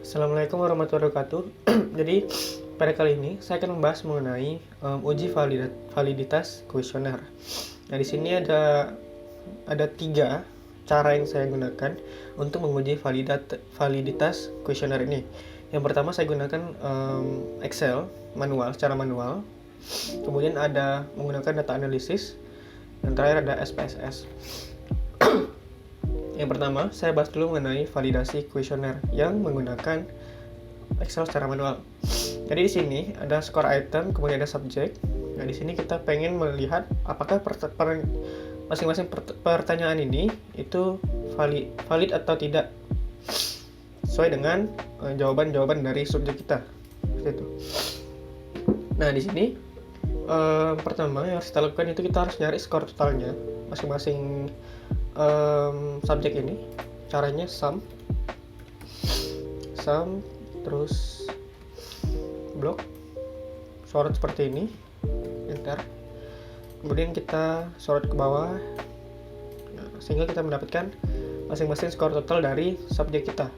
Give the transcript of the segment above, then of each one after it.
Assalamualaikum warahmatullahi wabarakatuh. Jadi pada kali ini saya akan membahas mengenai uji validitas kuesioner. Nah, di sini ada tiga cara yang saya gunakan untuk menguji validitas kuesioner ini. Yang pertama saya gunakan Excel secara manual. Kemudian ada menggunakan data analisis. Yang terakhir ada SPSS. Yang pertama, saya bahas dulu mengenai validasi kuesioner yang menggunakan Excel secara manual. Jadi di sini ada score item, kemudian ada subjek. Nah, di sini kita pengen melihat apakah masing-masing pertanyaan ini itu valid atau tidak sesuai dengan jawaban-jawaban dari subjek kita. Seperti itu. Nah, di sini pertama yang harus kita lakukan itu kita harus nyari skor totalnya masing-masing subjek ini. Caranya sum terus blok sorot seperti ini, enter, kemudian kita sorot ke bawah. Nah, sehingga kita mendapatkan masing-masing skor total dari subjek kita.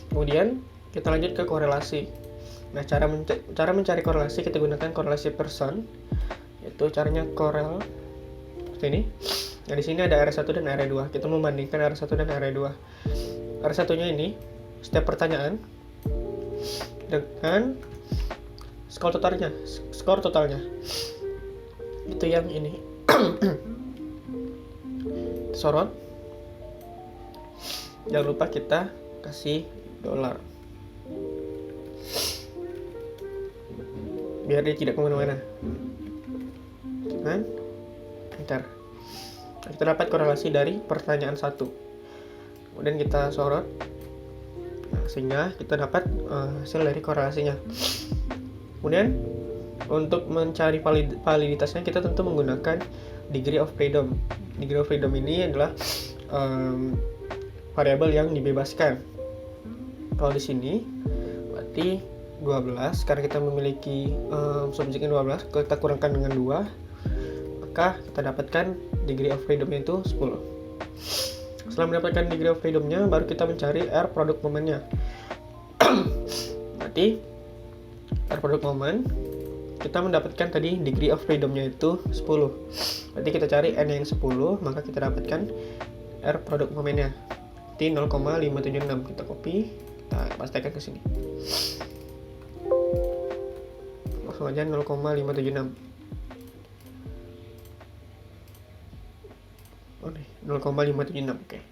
Kemudian kita lanjut ke korelasi. Nah, cara mencari korelasi kita gunakan korelasi person, yaitu caranya korel seperti ini. Nah, di sini ada area 1 dan area 2. Kita membandingkan area 1 dan area 2. Area 1-nya ini setiap pertanyaan dengan skor totalnya. Itu yang ini. Sorot. Jangan lupa kita kasih $. Biar dia tidak kemana-mana. Dan enter. Kita dapat korelasi dari pertanyaan 1. Kemudian kita sorot. Nah, sehingga kita dapat hasil dari korelasinya. Kemudian untuk mencari validitasnya kita tentu menggunakan degree of freedom. Degree of freedom ini adalah variabel yang dibebaskan. Kalau di sini berarti 12, karena kita memiliki subjeknya 12, kita kurangkan dengan 2, maka kita dapatkan degree of freedom-nya itu 10. Setelah mendapatkan degree of freedom-nya, baru kita mencari R product moment-nya. Berarti R product moment, kita mendapatkan tadi degree of freedom-nya itu 10. Berarti kita cari N yang 10, maka kita dapatkan R product moment-nya. Berarti 0,576. Kita copy, kita pastikan ke sini. Langsung aja 0,576. 0,576. Oke.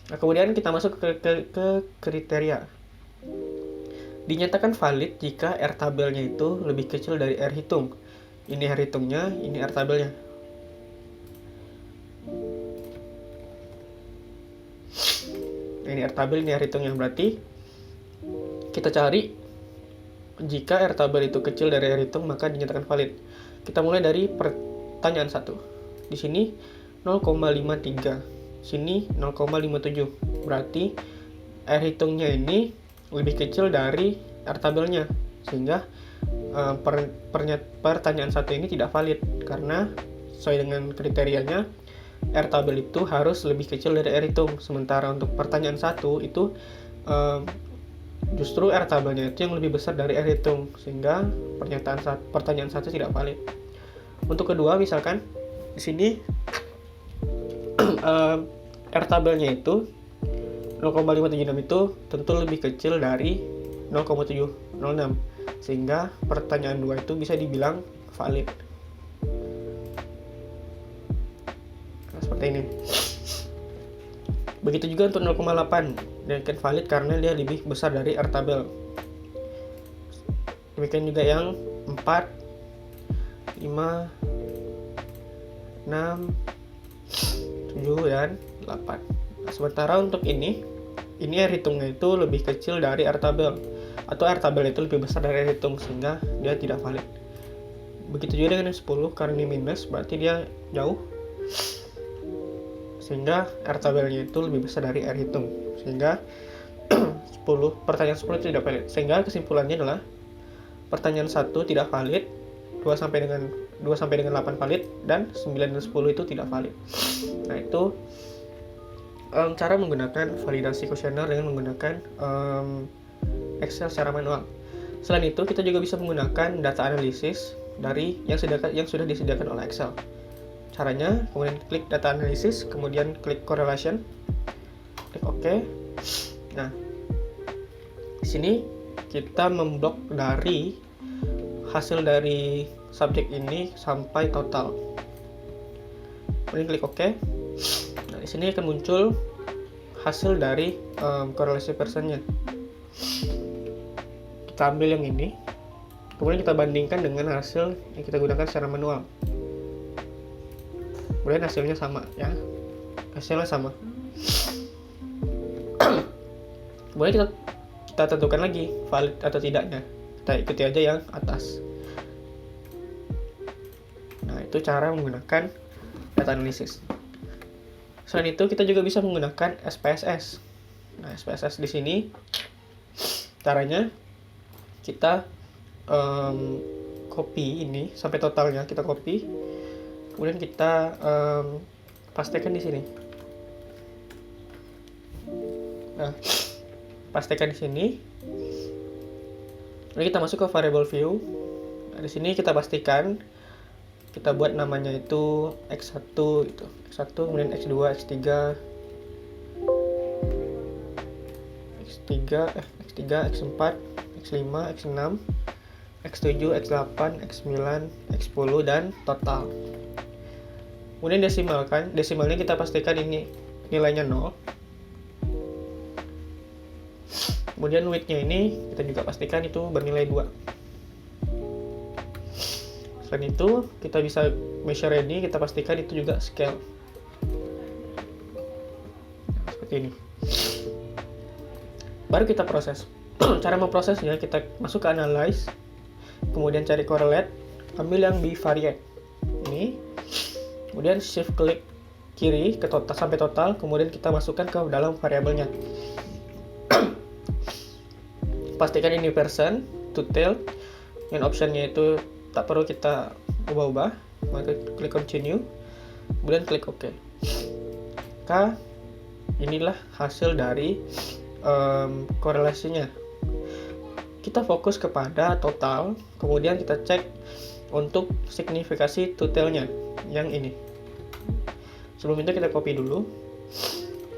Nah, kemudian kita masuk ke kriteria. Dinyatakan valid jika R tabelnya itu lebih kecil dari R hitung. Ini R hitungnya, ini R tabelnya. Ini R tabel, ini R hitungnya. Berarti kita cari jika R tabel itu kecil dari R hitung, maka dinyatakan valid. Kita mulai dari pertanyaan 1. Di sini 0,53, sini 0,57. Berarti R hitungnya ini lebih kecil dari R tabelnya, sehingga pertanyaan 1 ini tidak valid karena sesuai dengan kriterianya R tabel itu harus lebih kecil dari R hitung. Sementara untuk pertanyaan 1 itu justru R tabelnya itu yang lebih besar dari R hitung, sehingga pertanyaan 1 tidak valid. Untuk kedua, misalkan di sini R tabelnya itu 0,576 itu tentu lebih kecil dari 0,706, sehingga pertanyaan 2 itu bisa dibilang valid. Nah, seperti ini. Begitu juga untuk 0,8, dan valid karena dia lebih besar dari R tabel. Demikian juga yang 4, 5, 6, 7, dan 8. Nah, sementara untuk ini R hitungnya itu lebih kecil dari R tabel, atau R tabel itu lebih besar dari R hitung, sehingga dia tidak valid. Begitu juga dengan yang 10, karena ini minus, berarti dia jauh, sehingga R tabelnya itu lebih besar dari R hitung, sehingga pertanyaan 10 itu tidak valid. Sehingga kesimpulannya adalah pertanyaan 1 tidak valid, 2 sampai dengan 8 valid, dan 9 dan 10 itu tidak valid. Nah, itu cara menggunakan validasi kuesioner dengan menggunakan Excel secara manual. Selain itu, kita juga bisa menggunakan data analisis dari yang sudah disediakan oleh Excel. Caranya, kemudian klik data analisis, kemudian klik correlation, klik OK. Nah, di sini kita memblok dari hasil dari subjek ini sampai total. Kemudian klik OK. Nah, di sini akan muncul hasil dari korelasi persennya. Kita ambil yang ini, kemudian kita bandingkan dengan hasil yang kita gunakan secara manual. Kemudian hasilnya sama, ya. Hasilnya sama. Kemudian kita tentukan lagi valid atau tidaknya. Kita ikuti aja yang atas. Nah, itu cara menggunakan data analisis. Selain itu, kita juga bisa menggunakan SPSS. Nah, SPSS di sini caranya kita copy ini sampai totalnya, kita copy, kemudian kita pastikan di sini. Nah, pastikan di sini. Lalu kita masuk ke variable view. Nah, di sini kita pastikan kita buat namanya itu X1 gitu. X1, kemudian X2, X3, X4, X5, X6, X7, X8, X9, X10 dan total. Kemudian desimalnya kita pastikan ini nilainya 0. Kemudian width-nya ini kita juga pastikan itu bernilai 2. Selain itu, kita bisa measure ini, kita pastikan itu juga scale. Seperti ini. Baru kita proses. Cara memprosesnya, kita masuk ke analyze, kemudian cari correlate, ambil yang bivariate. Ini. Kemudian shift klik kiri ke total sampai total, kemudian kita masukkan ke dalam variabelnya. Pastikan ini percent to tail, dan optionnya itu tak perlu kita ubah-ubah. Maka klik continue, kemudian klik OK. Maka inilah hasil dari korelasinya. Kita fokus kepada total, kemudian kita cek untuk signifikasi to tail-nya yang ini. Sebelum itu kita copy dulu,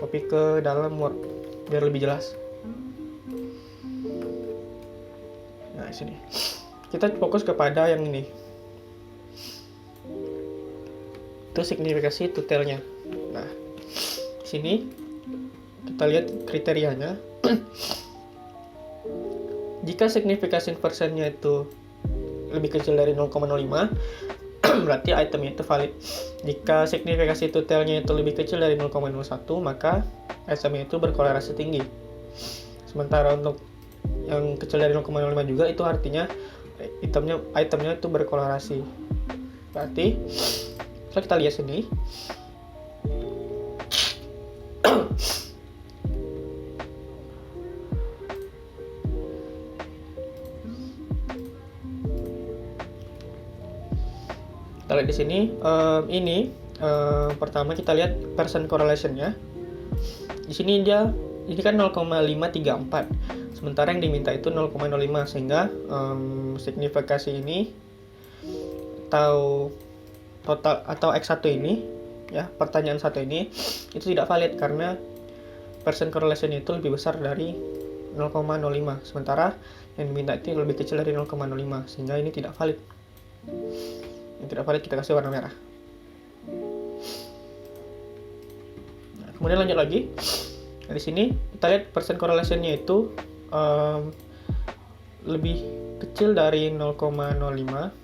copy ke dalam Word biar lebih jelas. Nah, sini kita fokus kepada yang ini, itu signifikasi to tail-nya. Nah, sini kita lihat kriterianya. Jika signifikasi persennya itu lebih kecil dari 0,05, berarti itemnya itu valid. Jika signifikasi to tail-nya itu lebih kecil dari 0,01, maka itemnya itu berkorelasi tinggi. Sementara untuk yang kecil dari 0,05 juga, itu artinya itemnya itu berkorelasi. Berarti kalau kita lihat sini, kita lihat di sini, pertama kita lihat percent correlation-nya. Di sini ini kan 0,534, sementara yang diminta itu 0,05, sehingga signifikasi ini atau total atau X1 ini, ya, pertanyaan 1 ini itu tidak valid karena percent correlation itu lebih besar dari 0,05, sementara yang diminta itu lebih kecil dari 0,05, sehingga ini tidak valid. Yang tidak valid kita kasih warna merah. Nah, kemudian lanjut lagi. Nah, di sini kita lihat percent correlation-nya itu lebih kecil dari 0,05.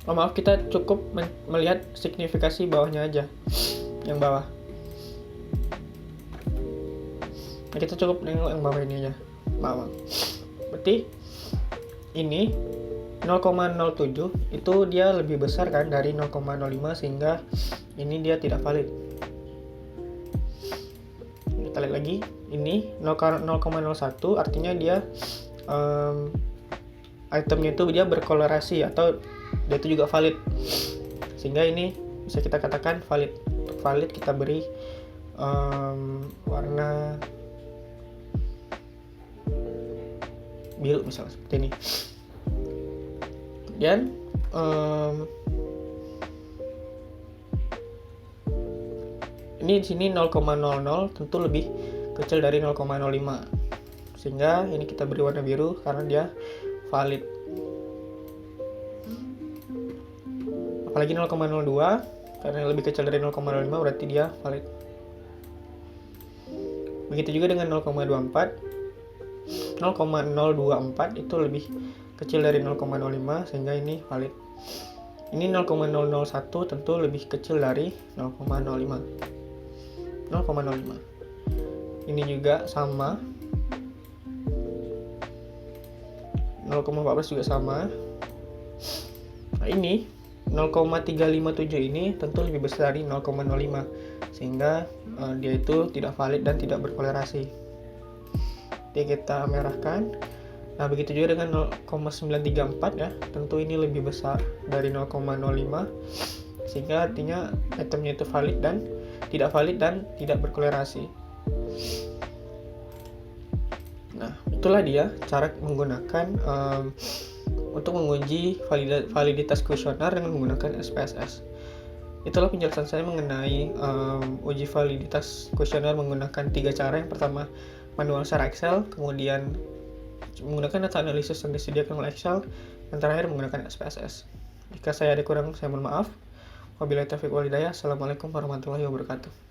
Maaf, kita cukup melihat signifikasi bawahnya aja, yang bawah. Nah, kita cukup nengok yang bawah ini aja, bawah. Berarti ini 0,07 itu dia lebih besar kan dari 0,05, sehingga ini dia tidak valid. Kita lihat lagi, ini 0,01 artinya dia itemnya itu dia berkorelasi atau dia itu juga valid, sehingga ini bisa kita katakan valid. Untuk valid kita beri warna biru misalnya seperti ini. Dan ini di sini 0,00 tentu lebih kecil dari 0,05, sehingga ini kita beri warna biru karena dia valid. Apalagi 0,02 karena lebih kecil dari 0,05 berarti dia valid. Begitu juga dengan 0,24 itu lebih kecil dari 0,05 sehingga ini valid. Ini 0,001 tentu lebih kecil dari 0,05. Ini juga sama. 0,14 juga sama. Nah, ini 0,357 ini tentu lebih besar dari 0,05 sehingga dia itu tidak valid dan tidak berkorelasi. Jadi kita merahkan. Nah, begitu juga dengan 0,934 ya, tentu ini lebih besar dari 0,05 sehingga artinya itemnya itu valid dan tidak berkorelasi. Nah, itulah dia cara menggunakan untuk menguji validitas kuesioner dengan menggunakan SPSS. Itulah penjelasan saya mengenai uji validitas kuesioner menggunakan 3 cara. Yang pertama, manual secara Excel, kemudian menggunakan data analisis yang disediakan oleh Excel, dan terakhir menggunakan SPSS. Jika saya ada kurang, saya mohon maaf. Wabillahi taufiq wal hidayah. Assalamualaikum warahmatullahi wabarakatuh.